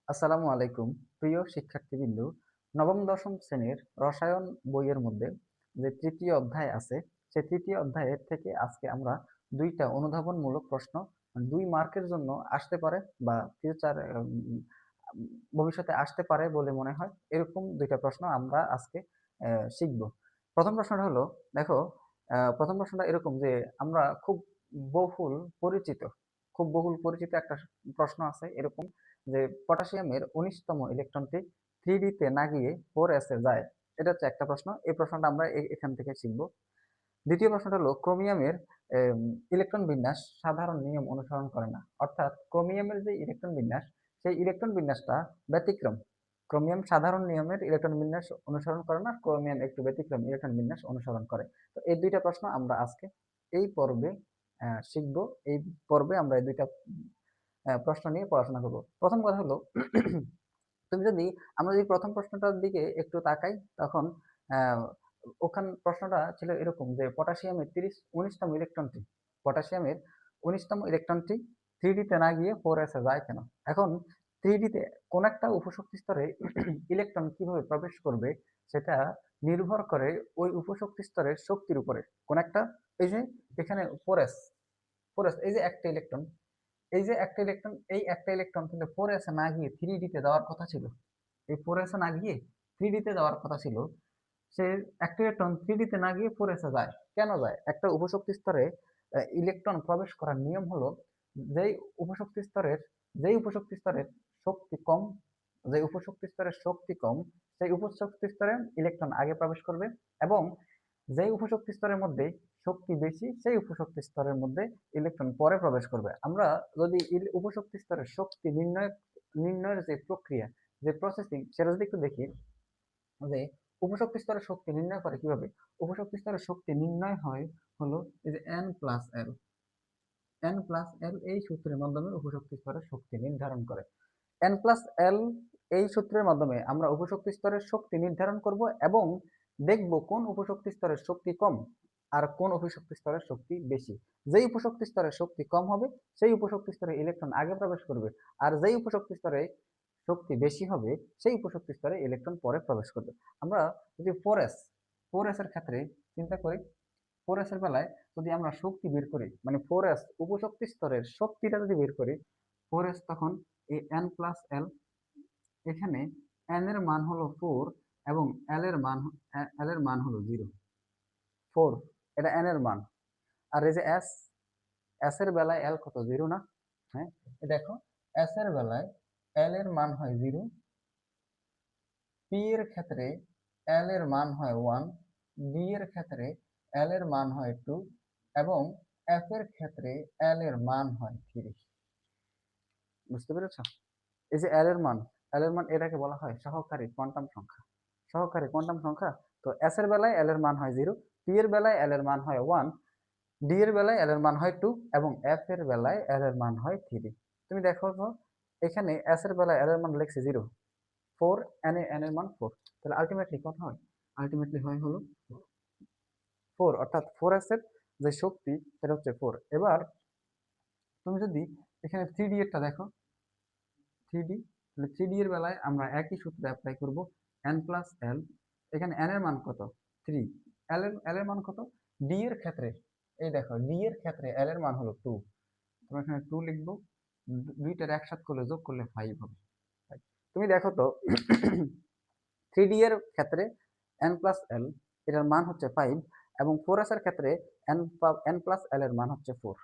আসসালামু আলাইকুম প্রিয় শিক্ষার্থীবৃন্দ। নবম দশম শ্রেণীর রসায়ন বইয়ের মধ্যে যে তৃতীয় অধ্যায় আছে, সেই তৃতীয় অধ্যায়ের থেকে আজকে আমরা দুইটা অনুধাবনমূলক প্রশ্ন 2 মার্কের জন্য আসতে পারে বা ফিউচার ভবিষ্যতে আসতে পারে বলে মনে হয়, এরকম দুইটা প্রশ্ন আমরা আজকে শিখব। প্রথম প্রশ্নটা হলো, দেখো, প্রথম প্রশ্নটা এরকম যে আমরা বহুল পরিচিত বহুল পরিচিত একটা প্রশ্ন আছে এরকম, যে পটাশিয়ামের 19তম ইলেকট্রনটি 3D তে না গিয়ে 4s এ যায়। এটা হচ্ছে একটা প্রশ্ন। এই প্রশ্নটা আমরা এখান থেকে শিখব। দ্বিতীয় প্রশ্নটা হলো, ক্রোমিয়ামের ইলেকট্রন বিন্যাস সাধারণ নিয়ম অনুসরণ করে না। অর্থাৎ ক্রোমিয়ামের যে ইলেকট্রন বিন্যাস, সেই ইলেকট্রন বিন্যাসটা ব্যতিক্রম। ক্রোমিয়াম সাধারণ নিয়মের ইলেকট্রন বিন্যাস অনুসরণ করে না, ক্রোমিয়াম একটু ব্যতিক্রম ইলেকট্রন বিন্যাস অনুসরণ করে। তো এই দুইটা প্রশ্ন আমরা আজকে এই পর্বে শিখব। এই পর্বে আমরা এই দুইটা প্রশ্ন নিয়ে পড়াশোনা করব। প্রথম কথা হলো, তুমি যদি আমরা যদি প্রথম প্রশ্নটার দিকে একটু তাকাই, তখন আহ, প্রশ্নটা ছিল এরকম যে পটাশিয়ামের 19তম ইলেকট্রনটি পটাশিয়ামের 19তম ইলেকট্রনটি 3D তে না গিয়ে 4s এ যায় কেন? এখন 3D তে কোন একটা উপশক্তি স্তরে ইলেকট্রন কিভাবে প্রবেশ করবে সেটা নির্ভর করে ওই উপশক্তি স্তরের শক্তির উপরে। কোন একটা, এই যে এখানে 4s, এই যে একটা ইলেকট্রন, এই একটা ইলেকট্রন কিন্তু 4s এ না গিয়ে 3D তে যাওয়ার কথা ছিল। এই 4s এ না গিয়ে 3D তে যাওয়ার কথা ছিল। সে একটা ইলেকট্রন 3D তে না গিয়ে 4s এ যায়। কেন যায়? একটা উপশক্তি স্তরে ইলেকট্রন প্রবেশ করার নিয়ম হলো, যেই উপশক্তি স্তরের যেই উপশক্তি স্তরের শক্তি কম যে উপশক্তি স্তরের শক্তি কম, সেই উপশক্তি স্তরে ইলেকট্রন আগে প্রবেশ করবে, এবং যেই উপশক্তি স্তরের মধ্যে শক্তি বেশি, সেই উপশক্তি স্তরের মধ্যে ইলেকট্রন পরে প্রবেশ করবে। আমরা যদি উপশক্তি স্তরের শক্তি নির্ণয়ের যে প্রক্রিয়া, যে প্রসেসিং, সেটা যদি একটু দেখি, যে উপশক্তি স্তরের শক্তি নির্ণয় করে কিভাবে। উপশক্তি স্তরের শক্তি নির্ণয় হয় হলো এই যে n প্লাস এল এই সূত্রের মাধ্যমে উপশক্তি স্তরের শক্তি নির্ধারণ করে। n+l এই সূত্রের মাধ্যমে আমরা উপশক্তি স্তরের শক্তি নির্ধারণ করব, এবং দেখব কোন উপশক্তি স্তরের শক্তি কম আর কোন উপশক্তি স্তরের শক্তি বেশি। যেই উপশক্তি স্তরের শক্তি কম হবে, সেই উপশক্তি স্তরে ইলেকট্রন আগে প্রবেশ করবে, আর যেই উপশক্তি স্তরে শক্তি বেশি হবে, সেই উপশক্তি স্তরে ইলেকট্রন পরে প্রবেশ করবে। আমরা যদি 4s এর ক্ষেত্রে চিন্তা করি, 4s এর বেলায় যদি আমরা শক্তি বের করি, মানে 4s উপশক্তি স্তরের শক্তিটা যদি বের করি, 4s তখন এই n+l, এখানে n এর মান হলো 4 এবং l এর মান হলো 0। 4, এটা n এর মান। আর এই যে s এর বেলায় l কত? 0 না? হ্যাঁ, দেখো, s এর বেলায় l এর মান হয় 0, p এর ক্ষেত্রে l এর মান হয় 1, d এর ক্ষেত্রে l এর মান হয় 2, এবং f এর ক্ষেত্রে l এর মান হয় 3। বুঝতে পেরেছো? এই যে এল এর মান এটাকে বলা হয় সহকারী কোয়ান্টাম সংখ্যা। সহকারী কোয়ান্টাম সংখ্যা। তো এস এর বেলায় এল এর মান হয় 0, পি এর বেলায় এল এর মান হয় 1, ডি এর বেলায় এল এর মান হয় 2, এবং এফ এর বেলায় এল এর মান হয় 3। তুমি দেখো তো, এখানে এস এর বেলায় এল এর মান লিখছে 0, 4, এন এর মান 4, তাহলে আলটিমেটলি কত হয়? আলটিমেটলি হয় হলো 4, অর্থাৎ 4s এর যে শক্তি সেটা হচ্ছে 4। এবার তুমি যদি এখানে 3D এরটা দেখো, 3D, তাহলে 3D এর বেলায় আমরা একই সূত্র অ্যাপ্লাই করব। n+l, এখানে n এর মান কত? 3, l এর মান কত? d এর ক্ষেত্রে, এই দেখো, d এর ক্ষেত্রে l এর মান হলো 2, আমরা এখানে 2 লিখবো। দুইটার একসাথে করলে, যোগ করলে 5 হবে। তুমি দেখো তো, 3D এর ক্ষেত্রে n+l, এটার মান হচ্ছে 5, এবং 4s এর ক্ষেত্রে n+l এর মান হচ্ছে 4।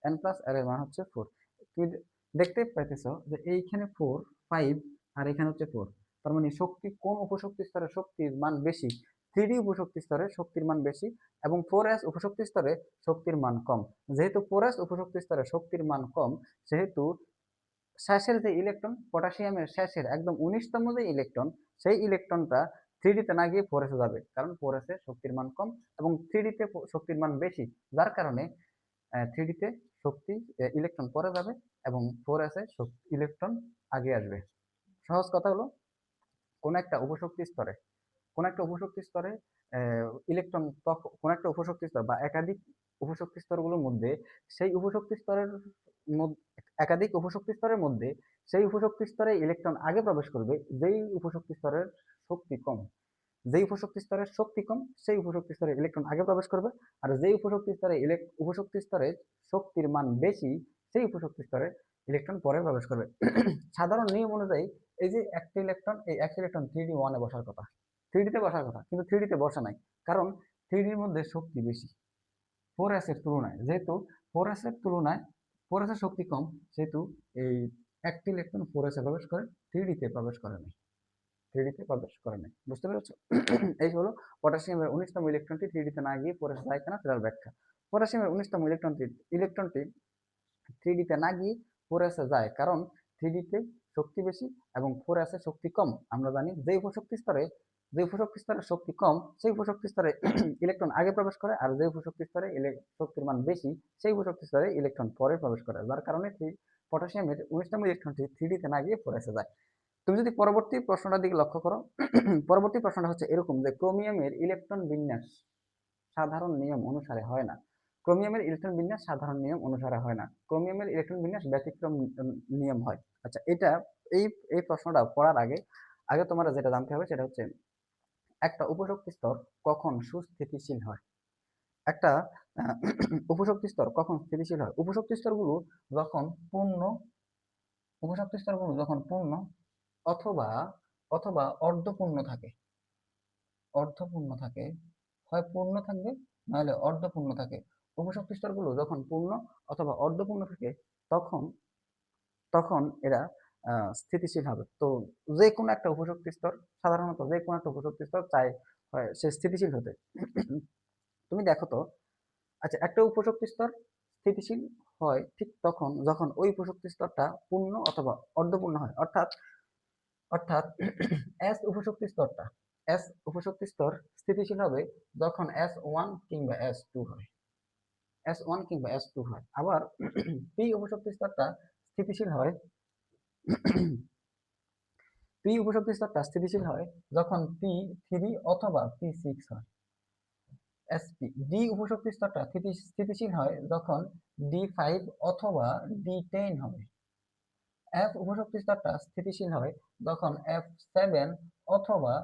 n+l এর মান হচ্ছে 4। তুমি দেখতে পাইতেছো যে এইখানে 4, 5, আর এখানে হচ্ছে 4। তার মানে শক্তি কোন উপশক্তি স্তরে শক্তির মান বেশি? 3D উপশক্তি স্তরে শক্তির মান বেশি, এবং 4s উপশক্তি স্তরে শক্তির মান কম। যেহেতু 4s উপশক্তি স্তরে শক্তির মান কম, সেহেতু শেষের যে ইলেকট্রন, পটাশিয়ামের শেষের একদম 19তম যে ইলেকট্রন, সেই ইলেকট্রনটা 3D তে না গিয়ে 4s এ যাবে, কারণ 4s এ শক্তির মান কম এবং 3D তে শক্তির মান বেশি। যার কারণে 3D তে ইলেকট্রন পরে যাবে, এবং 4s এ ইলেকট্রন আগে আসবে। সহজ কথা হলো, কোন একটা উপশক্তি স্তরে কোন একটা উপশক্তি স্তরে ইলেকট্রন কোন একটা উপশক্তি স্তর বা একাধিক উপশক্তি স্তরগুলোর মধ্যে সেই উপশক্তি স্তরের একাধিক উপশক্তি স্তরের মধ্যে সেই উপশক্তি স্তরে ইলেকট্রন আগে প্রবেশ করবে যেই উপশক্তি স্তরের শক্তি কম। যেই উপশক্তি স্তরের শক্তি কম সেই উপশক্তি স্তরে ইলেকট্রন আগে প্রবেশ করবে, আর যেই উপশক্তি স্তরে শক্তির মান বেশি সেই উপশক্তি স্তরে ইলেকট্রন পরে প্রবেশ করবে। সাধারণ নিয়ম অনুযায়ী এই যে একটা ইলেকট্রন, এই একটা ইলেকট্রন 3d1 এ বসার কথা, 3d তে বসার কথা, কিন্তু 3d তে বসা নাই, কারণ 3d এর মধ্যে শক্তি বেশি 4s এর তুলনায়। যেহেতু 4s এর তুলনায় 4s এর শক্তি কম, সেহেতু এই একটা ইলেকট্রন 4s এ প্রবেশ করে, 3d তে প্রবেশ করে নাই, 3d তে প্রবেশ করে নাই। বুঝতে পেরেছো? এই হলো পটাশিয়ামের 19তম ইলেকট্রনটি 3d তে না গিয়ে 4s যায় কেন সেটার ব্যাখ্যা। পটাশিয়ামের 19তম ইলেকট্রনটি 3d তে না গিয়ে 4s এ যায়, কারণ 3d তে শক্তি বেশি এবং 4s এ শক্তি কম। আমরা জানি যে উপশক্তি স্তরে শক্তি কম সেই উপশক্তি স্তরে ইলেকট্রন আগে প্রবেশ করে, আর যে উপশক্তি স্তরে শক্তির মান বেশি সেই উপশক্তি স্তরে ইলেকট্রন পরে প্রবেশ করে, যার কারণে পটাশিয়ামের 19তম ইলেকট্রনটি 3d তে না গিয়ে 4s এ যায়। তুমি যদি পরবর্তী প্রশ্নটার দিকে লক্ষ্য করো, পরবর্তী প্রশ্নটা হচ্ছে এরকম যে ক্রোমিয়ামের ইলেকট্রন বিন্যাস সাধারণ নিয়ম অনুসারে হয় না। ক্রোমিয়ামের ইলেকট্রন বিন্যাস সাধারণ নিয়ম অনুসারে হয় না, ক্রোমিয়ামের ইলেকট্রন বিন্যাস ব্যতিক্রম নিয়ম হয়। আচ্ছা, এটা এই এই প্রশ্নটা পড়ার আগে আগে তোমার যেটা জানতে হবে সেটা হচ্ছে একটা উপশক্তি স্তর কখন সুস্থিতিশীল হয়। একটা উপশক্তি স্তর কখন স্থিতিশীল হয়? উপশক্তি স্তরগুলো যখন পূর্ণ অথবা অথবা অর্ধপূর্ণ থাকে, হয় পূর্ণ থাকবে নাহলে অর্ধপূর্ণ থাকে। উপশক্তি স্তরগুলো যখন পূর্ণ অথবা অর্ধপূর্ণ থাকে তখন তখন এরা স্থিতিশীল হবে। তো যে কোনো একটা উপশক্তি স্তর, সাধারণত যে কোনো একটা উপশক্তি স্তর চাই হয় সে স্থিতিশীল হতে। তুমি দেখো তো, আচ্ছা, একটা উপশক্তি স্তর স্থিতিশীল হয় ঠিক তখন যখন ওই উপশক্তি স্তরটা পূর্ণ অথবা অর্ধপূর্ণ হয়। অর্থাৎ অর্থাৎ এস উপশক্তি স্তর স্থিতিশীল হবে যখন S1 কিংবা S2 হয়, আবার পি উপশক্তি স্তরটা স্থিতিশীল হয় যখন P3 অথবা P6 হয়। ডি উপশক্তি স্তরটা স্থিতিশীল হয় যখন D5 অথবা D10 হবে। এফ উপশক্তি স্তরটা স্থিতিশীল হয় যখন F7 অথবা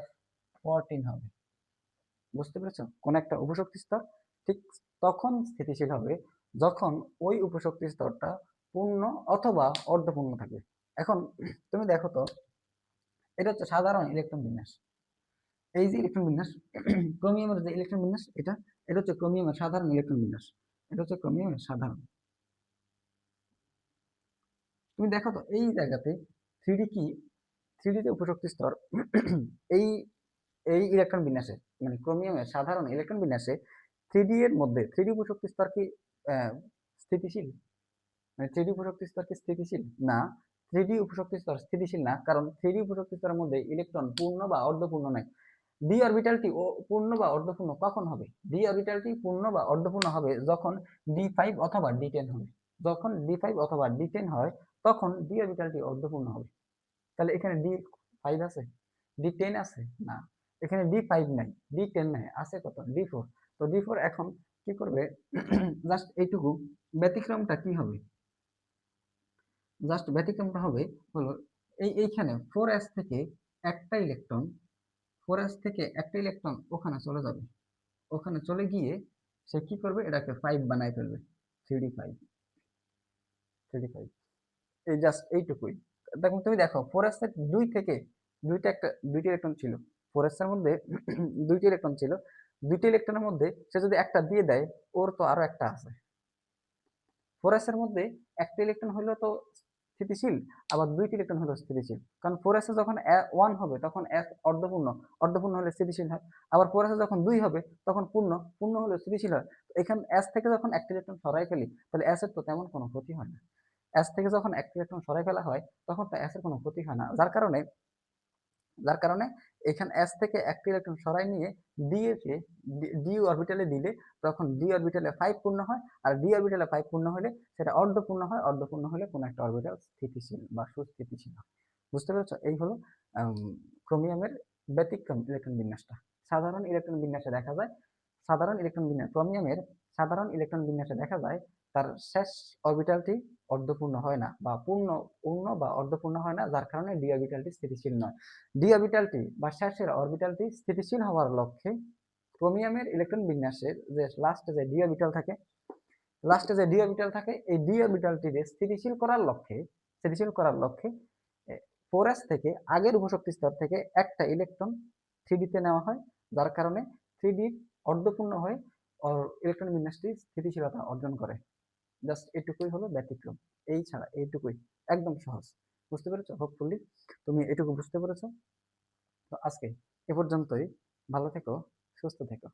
F14 হবে। বুঝতে পেরেছো? কোন একটা উপশক্তি স্তর ঠিক তখন স্থিতিশীল হবে যখন ওই উপশক্তি স্তরটা পূর্ণ অথবা অর্ধপূর্ণ থাকবে। এখন তুমি দেখো তো, এটা হচ্ছে সাধারণ ইলেকট্রন বিন্যাস। এই যে ইলেকট্রন বিন্যাস, ক্রোমিয়ামের যে ইলেকট্রন বিন্যাস, এটা এটা হচ্ছে ক্রোমিয়ামের সাধারণ ইলেকট্রন বিন্যাস। এটা হচ্ছে ক্রোমিয়ামের সাধারণ। তুমি দেখো তো এই জায়গাতে 3D কি, 3D তে উপশক্তি স্তর এই এই ইলেকট্রন বিন্যাসে, মানে ক্রোমিয়ামের সাধারণ ইলেকট্রন বিন্যাসে 3D এর মধ্যে 3D উপশক্তি স্তর কি স্থিতিশীল? মানে 3D উপশক্তি স্তর কি স্থিতিশীল? না, 3D উপশক্তি স্তর স্থিতিশীল না, কারণ 3D উপশক্তি স্তরের মধ্যে ইলেকট্রন পূর্ণ বা অর্ধপূর্ণ নাই। ডি অরবিটালটি পূর্ণ বা অর্ধপূর্ণ কখন হবে? ডি অরবিটালটি পূর্ণ বা অর্ধপূর্ণ হবে যখন D5 অথবা D10 হবে। যখন D5 অথবা D10 হয় তখন ডি অরবিটালটি অর্ধপূর্ণ হবে। তাহলে এখানে D5 আছে, D10 আছে? না, এখানে D5 নাই, D10 নাই, আছে কত? D4। তো D4 এখন কি করবে? জাস্ট এইটুকু ব্যতিক্রমটা কি হবে? হলো এইখানে 4s থেকে একটা ইলেকট্রন 4s থেকে একটা ইলেকট্রন ওখানে চলে যাবে, ওখানে চলে গিয়ে সে কি করবে? এটাকে 5 বানায় ফেলবে, 3d5। এই জাস্ট এইটুকুই। দেখো, তুমি দেখো 4s এর দুইটা ইলেকট্রন ছিল, 4s এর মধ্যে দুইটা ইলেকট্রন ছিল, দুইটা ইলেকট্রনের মধ্যে সে যদি একটা দিয়ে দেয়, ওর তো আরো একটা আছে। 4s এর মধ্যে একটা ইলেকট্রন হলো তো স্থিতিশীল, আবার দুইটি ইলেকট্রন হলো স্থিতিশীল, কারণ 4s এ যখন 1 হবে তখন s অর্ধপূর্ণ, অর্ধপূর্ণ হলে স্থিতিশীল হয়। আবার 4s এ যখন 2 হবে তখন পূর্ণ, পূর্ণ হলে স্থিতিশীল হয়। তো এখানে s থেকে যখন একটা ইলেকট্রন সরাই ফেলি, তাহলে s এর তো তেমন কোনো ক্ষতি হয় না। s থেকে যখন একটা ইলেকট্রন সরাই ফেলা হয় তখন তো s এর কোনো ক্ষতি হয় না, যার কারণে এখানে s থেকে একটা ইলেকট্রন সরাই নিয়ে ডি অরবিটালে দিলে তখন ডি অরবিটালে 5 পূর্ণ হয়, আর ডি অরবিটালে 5 পূর্ণ হলে সেটা অর্ধপূর্ণ হয়, অর্ধপূর্ণ হলে কোনো একটা অরবিটাল স্থিতিশীল বা সুস্থিতিশীল হয়। বুঝতে পেরেছো? এই হলো ক্রোমিয়ামের ব্যতিক্রম ইলেকট্রন বিন্যাসটা। সাধারণ ইলেকট্রন বিন্যাসে দেখা যায়, ক্রোমিয়ামের সাধারণ ইলেকট্রন বিন্যাসে দেখা যায় তার শেষ অরবিটালটি অর্ধপূর্ণ হয় না বা পূর্ণ বা অর্ধপূর্ণ হয় না, যার কারণে ডি অরবিটালটি স্থিতিশীল নয়। ডি অরবিটালটি বা শেষের অরবিটালটি স্থিতিশীল হওয়ার লক্ষ্যে ক্রোমিয়ামের ইলেকট্রন বিন্যাসের যে লাস্টে যে ডি অরবিটাল থাকে, এই ডি অরবিটালটিকে স্থিতিশীল করার লক্ষ্যে 4s থেকে আগের উপশক্তি স্তর থেকে একটা ইলেকট্রন 3d তে নেওয়া হয়, যার কারণে 3d অর্ধপূর্ণ হয়ে ইলেকট্রন বিন্যাসটি স্থিতিশীলতা অর্জন করে। জাস্ট এটুকুই হলো ব্যতিক্রম, এই ছাড়া এইটুকুই, একদম সহজ। বুঝতে পেরেছো? হোপফুলি তুমি এটুকু বুঝতে পেরেছো। তো আজকে এ পর্যন্তই। ভালো থেকো, সুস্থ থেকো।